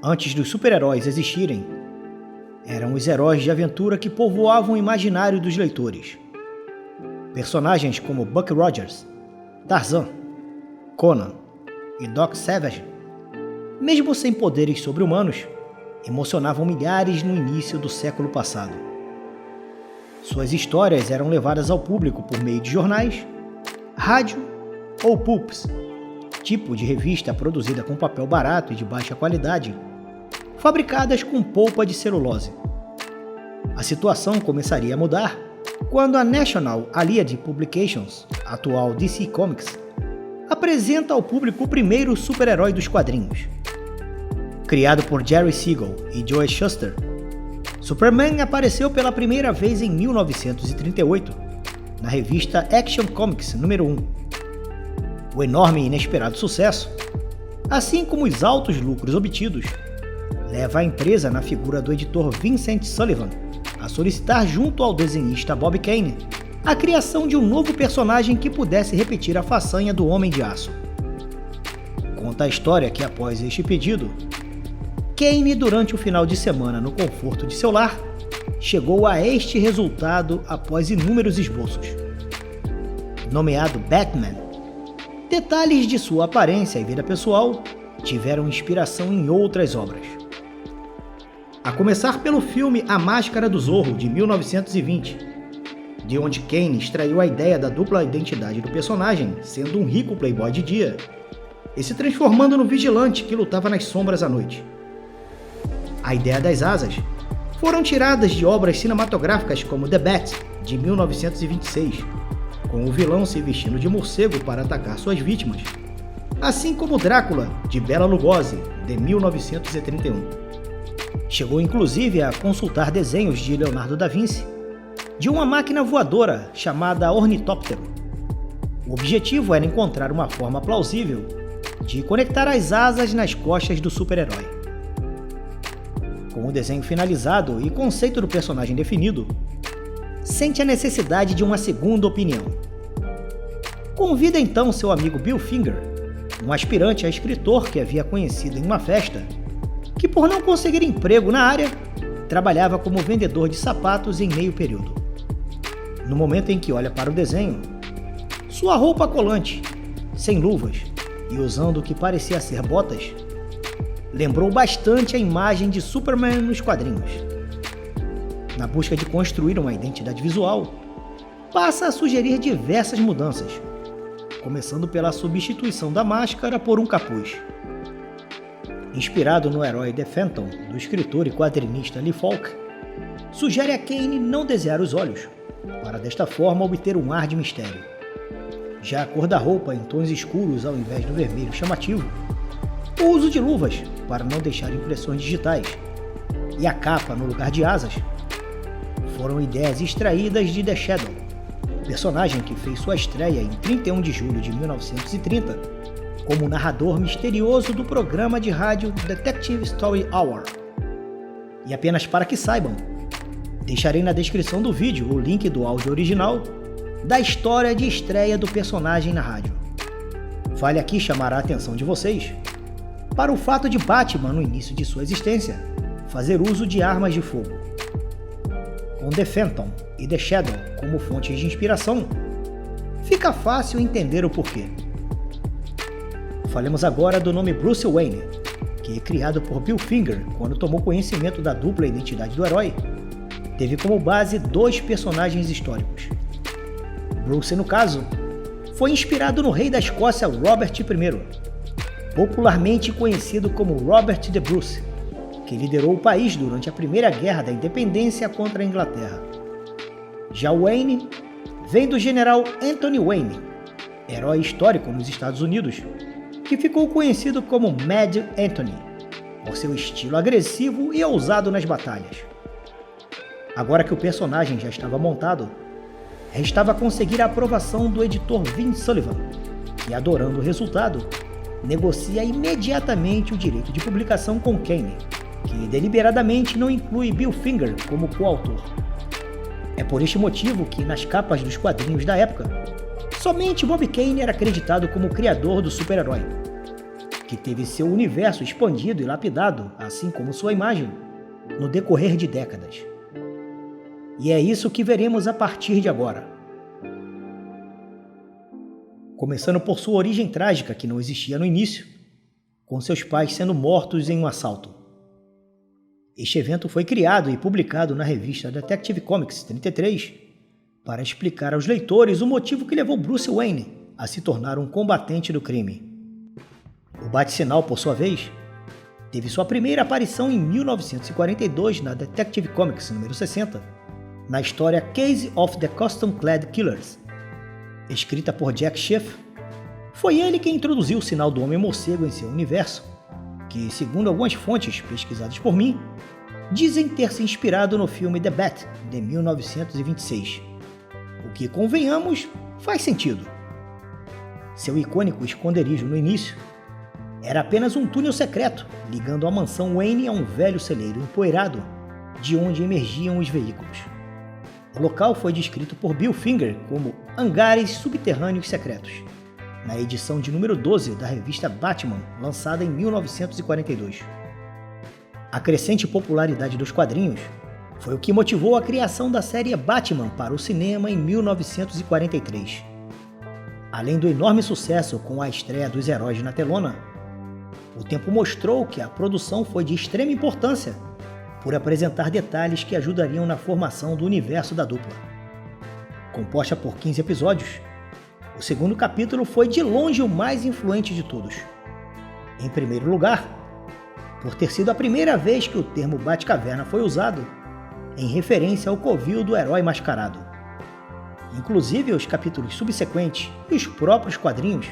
Antes dos super-heróis existirem, eram os heróis de aventura que povoavam o imaginário dos leitores. Personagens como Buck Rogers, Tarzan, Conan e Doc Savage, mesmo sem poderes sobre-humanos, emocionavam milhares no início do século passado. Suas histórias eram levadas ao público por meio de jornais, rádio ou pulps, tipo de revista produzida com papel barato e de baixa qualidade, fabricadas com polpa de celulose. A situação começaria a mudar quando a National Allied Publications, atual DC Comics, apresenta ao público o primeiro super-herói dos quadrinhos. Criado por Jerry Siegel e Joe Shuster, Superman apareceu pela primeira vez em 1938, na revista Action Comics número 1. O enorme e inesperado sucesso, assim como os altos lucros obtidos, leva a empresa, na figura do editor Vincent Sullivan, a solicitar junto ao desenhista Bob Kane a criação de um novo personagem que pudesse repetir a façanha do Homem de Aço. Conta a história que, após este pedido, Kane, durante o final de semana no conforto de seu lar, chegou a este resultado após inúmeros esboços. Nomeado Batman, detalhes de sua aparência e vida pessoal tiveram inspiração em outras obras. A começar pelo filme A Máscara do Zorro, de 1920, de onde Kane extraiu a ideia da dupla identidade do personagem, sendo um rico playboy de dia, e se transformando no vigilante que lutava nas sombras à noite. A ideia das asas foram tiradas de obras cinematográficas como The Bat, de 1926, com o vilão se vestindo de morcego para atacar suas vítimas, assim como Drácula, de Bela Lugosi, de 1931. Chegou inclusive a consultar desenhos de Leonardo da Vinci de uma máquina voadora chamada ornitóptero. O objetivo era encontrar uma forma plausível de conectar as asas nas costas do super-herói. Com o desenho finalizado e conceito do personagem definido, sente a necessidade de uma segunda opinião. Convida então seu amigo Bill Finger, um aspirante a escritor que havia conhecido em uma festa, que por não conseguir emprego na área, trabalhava como vendedor de sapatos em meio período. No momento em que olha para o desenho, sua roupa colante, sem luvas e usando o que parecia ser botas, lembrou bastante a imagem de Superman nos quadrinhos. Na busca de construir uma identidade visual, passa a sugerir diversas mudanças, começando pela substituição da máscara por um capuz. Inspirado no herói The Phantom, do escritor e quadrinista Lee Falk, sugere a Kane não desenhar os olhos, para desta forma obter um ar de mistério. Já a cor da roupa em tons escuros ao invés do vermelho chamativo, o uso de luvas para não deixar impressões digitais e a capa no lugar de asas foram ideias extraídas de The Shadow, personagem que fez sua estreia em 31 de julho de 1930 como narrador misterioso do programa de rádio Detective Story Hour. E apenas para que saibam, deixarei na descrição do vídeo o link do áudio original da história de estreia do personagem na rádio. Vale aqui chamar a atenção de vocês para o fato de Batman, no início de sua existência, fazer uso de armas de fogo. Com The Phantom e The Shadow como fontes de inspiração, fica fácil entender o porquê. Falemos agora do nome Bruce Wayne, que, criado por Bill Finger quando tomou conhecimento da dupla identidade do herói, teve como base dois personagens históricos. Bruce, no caso, foi inspirado no rei da Escócia Robert I, popularmente conhecido como Robert the Bruce, que liderou o país durante a Primeira Guerra da Independência contra a Inglaterra. Já Wayne vem do general Anthony Wayne, herói histórico nos Estados Unidos, que ficou conhecido como Mad Anthony, por seu estilo agressivo e ousado nas batalhas. Agora que o personagem já estava montado, restava conseguir a aprovação do editor Vince Sullivan, que, adorando o resultado, negocia imediatamente o direito de publicação com Kane, que deliberadamente não inclui Bill Finger como coautor. É por este motivo que, nas capas dos quadrinhos da época, somente Bob Kane era acreditado como o criador do super-herói, que teve seu universo expandido e lapidado, assim como sua imagem, no decorrer de décadas. E é isso que veremos a partir de agora. Começando por sua origem trágica, que não existia no início, com seus pais sendo mortos em um assalto. Este evento foi criado e publicado na revista Detective Comics 33 para explicar aos leitores o motivo que levou Bruce Wayne a se tornar um combatente do crime. O Bate-Sinal, por sua vez, teve sua primeira aparição em 1942 na Detective Comics número 60, na história Case of the Costume Clad Killers, escrita por Jack Schiff. Foi ele quem introduziu o sinal do Homem-Morcego em seu universo, que, segundo algumas fontes pesquisadas por mim, dizem ter se inspirado no filme The Bat, de 1926. O que, convenhamos, faz sentido. Seu icônico esconderijo no início era apenas um túnel secreto ligando a mansão Wayne a um velho celeiro empoeirado, de onde emergiam os veículos. O local foi descrito por Bill Finger como hangares subterrâneos secretos, na edição de número 12 da revista Batman, lançada em 1942. A crescente popularidade dos quadrinhos foi o que motivou a criação da série Batman para o cinema em 1943. Além do enorme sucesso com a estreia dos heróis na telona, o tempo mostrou que a produção foi de extrema importância por apresentar detalhes que ajudariam na formação do universo da dupla. Composta por 15 episódios, o segundo capítulo foi de longe o mais influente de todos. Em primeiro lugar, por ter sido a primeira vez que o termo Batcaverna foi usado, em referência ao covil do herói mascarado. Inclusive, os capítulos subsequentes e os próprios quadrinhos,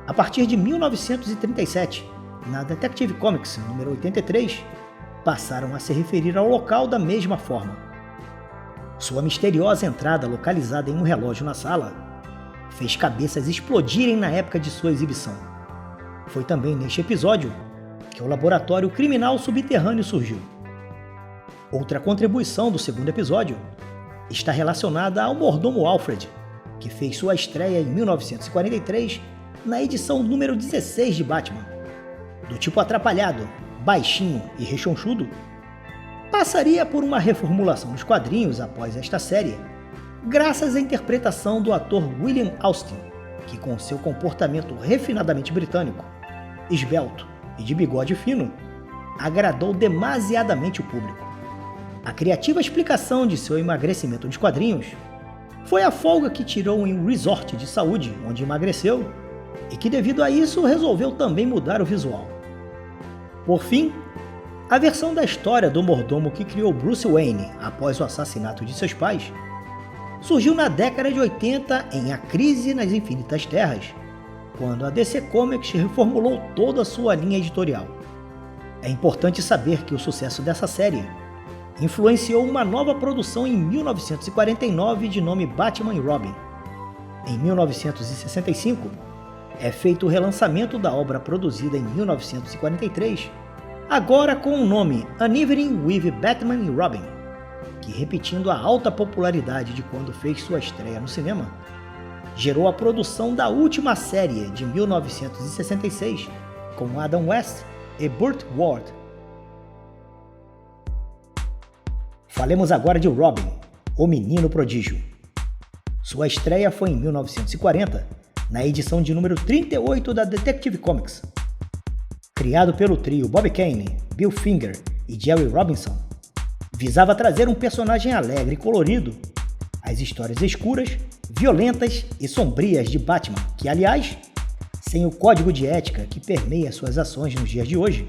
a partir de 1937, na Detective Comics número 83, passaram a se referir ao local da mesma forma. Sua misteriosa entrada localizada em um relógio na sala fez cabeças explodirem na época de sua exibição. Foi também neste episódio que o laboratório criminal subterrâneo surgiu. Outra contribuição do segundo episódio está relacionada ao mordomo Alfred, que fez sua estreia em 1943 na edição número 16 de Batman. Do tipo atrapalhado, baixinho e rechonchudo, passaria por uma reformulação nos quadrinhos após esta série, graças à interpretação do ator William Austin, que com seu comportamento refinadamente britânico, esbelto e de bigode fino, agradou demasiadamente o público. A criativa explicação de seu emagrecimento nos quadrinhos foi a folga que tirou em um resort de saúde onde emagreceu e que, devido a isso, resolveu também mudar o visual. Por fim, a versão da história do mordomo que criou Bruce Wayne após o assassinato de seus pais surgiu na década de 80 em A Crise nas Infinitas Terras, quando a DC Comics reformulou toda a sua linha editorial. É importante saber que o sucesso dessa série influenciou uma nova produção em 1949 de nome Batman e Robin. Em 1965, é feito o relançamento da obra produzida em 1943, agora com o nome An Evening with Batman and Robin, que, repetindo a alta popularidade de quando fez sua estreia no cinema, gerou a produção da última série de 1966, com Adam West e Burt Ward. Falemos agora de Robin, o Menino Prodígio. Sua estreia foi em 1940, na edição de número 38 da Detective Comics. Criado pelo trio Bob Kane, Bill Finger e Jerry Robinson, visava trazer um personagem alegre e colorido às histórias escuras, violentas e sombrias de Batman, que, aliás, sem o código de ética que permeia suas ações nos dias de hoje,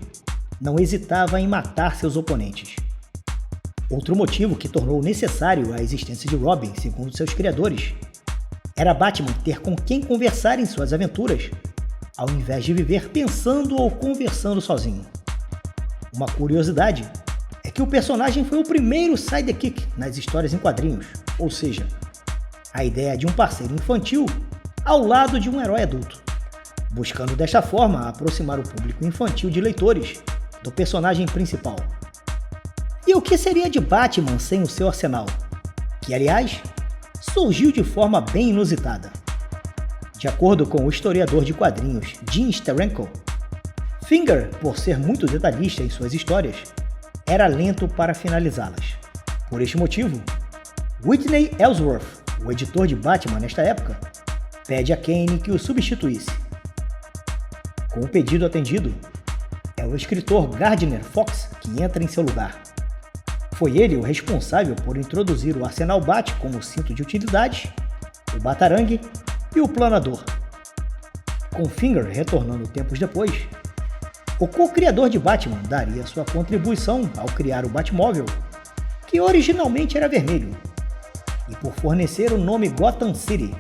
não hesitava em matar seus oponentes. Outro motivo que tornou necessário a existência de Robin, segundo seus criadores, era Batman ter com quem conversar em suas aventuras, ao invés de viver pensando ou conversando sozinho. Uma curiosidade é que o personagem foi o primeiro sidekick nas histórias em quadrinhos, ou seja, a ideia de um parceiro infantil ao lado de um herói adulto, buscando desta forma aproximar o público infantil de leitores do personagem principal. E o que seria de Batman sem o seu arsenal? Que, aliás, surgiu de forma bem inusitada. De acordo com o historiador de quadrinhos Jim Steranko, Finger, por ser muito detalhista em suas histórias, era lento para finalizá-las. Por este motivo, Whitney Ellsworth, o editor de Batman nesta época, pede a Kane que o substituísse. Com o pedido atendido, é o escritor Gardner Fox que entra em seu lugar. Foi ele o responsável por introduzir o Arsenal Bat como o cinto de utilidades, o batarangue e o planador. Com Finger retornando tempos depois, o co-criador de Batman daria sua contribuição ao criar o Batmóvel, que originalmente era vermelho, e por fornecer o nome Gotham City,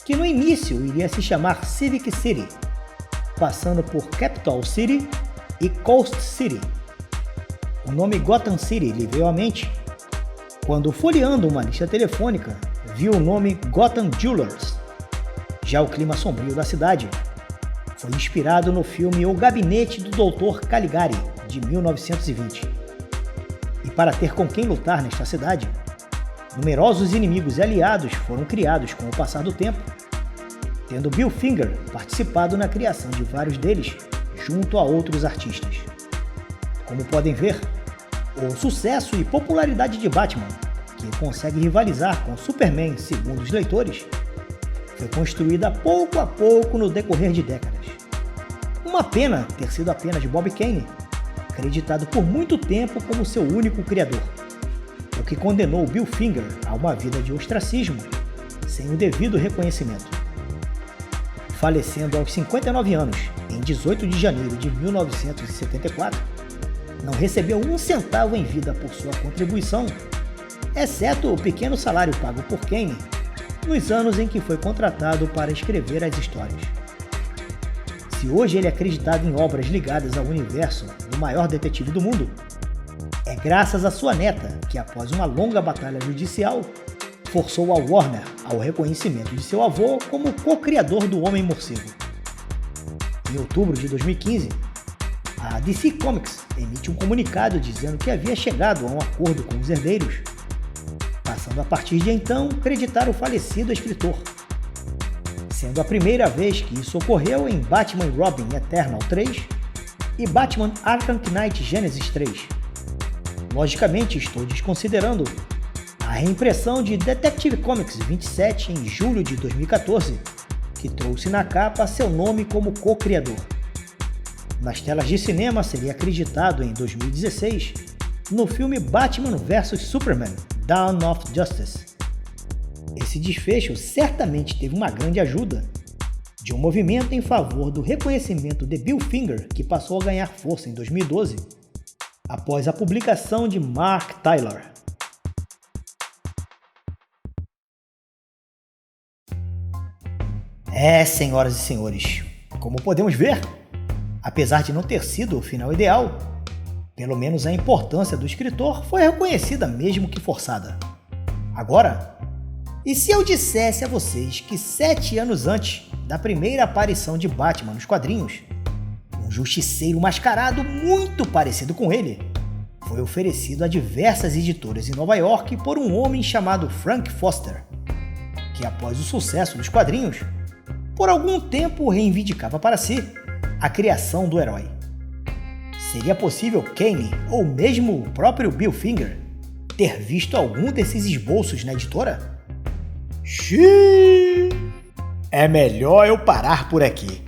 que no início iria se chamar Civic City, passando por Capital City e Coast City. O nome Gotham City lhe veio à mente quando, folheando uma lista telefônica, viu o nome Gotham Jewelers. Já o clima sombrio da cidade foi inspirado no filme O Gabinete do Dr. Caligari, de 1920. E para ter com quem lutar nesta cidade, numerosos inimigos e aliados foram criados com o passar do tempo, tendo Bill Finger participado na criação de vários deles junto a outros artistas. Como podem ver, o sucesso e popularidade de Batman, que consegue rivalizar com Superman segundo os leitores, foi construída pouco a pouco no decorrer de décadas. Uma pena ter sido apenas Bob Kane, acreditado por muito tempo como seu único criador, o que condenou Bill Finger a uma vida de ostracismo sem o devido reconhecimento. Falecendo aos 59 anos, em 18 de janeiro de 1974, não recebeu um centavo em vida por sua contribuição, exceto o pequeno salário pago por Kane nos anos em que foi contratado para escrever as histórias. Se hoje ele é acreditado em obras ligadas ao universo do maior detetive do mundo, é graças à sua neta, que após uma longa batalha judicial, forçou a Warner ao reconhecimento de seu avô como co-criador do Homem-Morcego. Em outubro de 2015, a DC Comics emite um comunicado dizendo que havia chegado a um acordo com os herdeiros, passando a partir de então acreditar o falecido escritor, sendo a primeira vez que isso ocorreu em Batman e Robin Eternal 3 e Batman Arkham Knight Genesis 3. Logicamente, estou desconsiderando a reimpressão de Detective Comics 27 em julho de 2014, que trouxe na capa seu nome como co-criador. Nas telas de cinema seria acreditado em 2016 no filme Batman vs Superman: Dawn of Justice. Esse desfecho certamente teve uma grande ajuda de um movimento em favor do reconhecimento de Bill Finger, que passou a ganhar força em 2012 após a publicação de Mark Tyler. Senhoras e senhores, como podemos ver, apesar de não ter sido o final ideal, pelo menos a importância do escritor foi reconhecida mesmo que forçada. Agora, e se eu dissesse a vocês que 7 anos antes da primeira aparição de Batman nos quadrinhos, um justiceiro mascarado muito parecido com ele foi oferecido a diversas editoras em Nova York por um homem chamado Frank Foster, que após o sucesso dos quadrinhos, por algum tempo reivindicava para si a criação do herói. Seria possível Kane, ou mesmo o próprio Bill Finger, ter visto algum desses esboços na editora? Xiii! É melhor eu parar por aqui.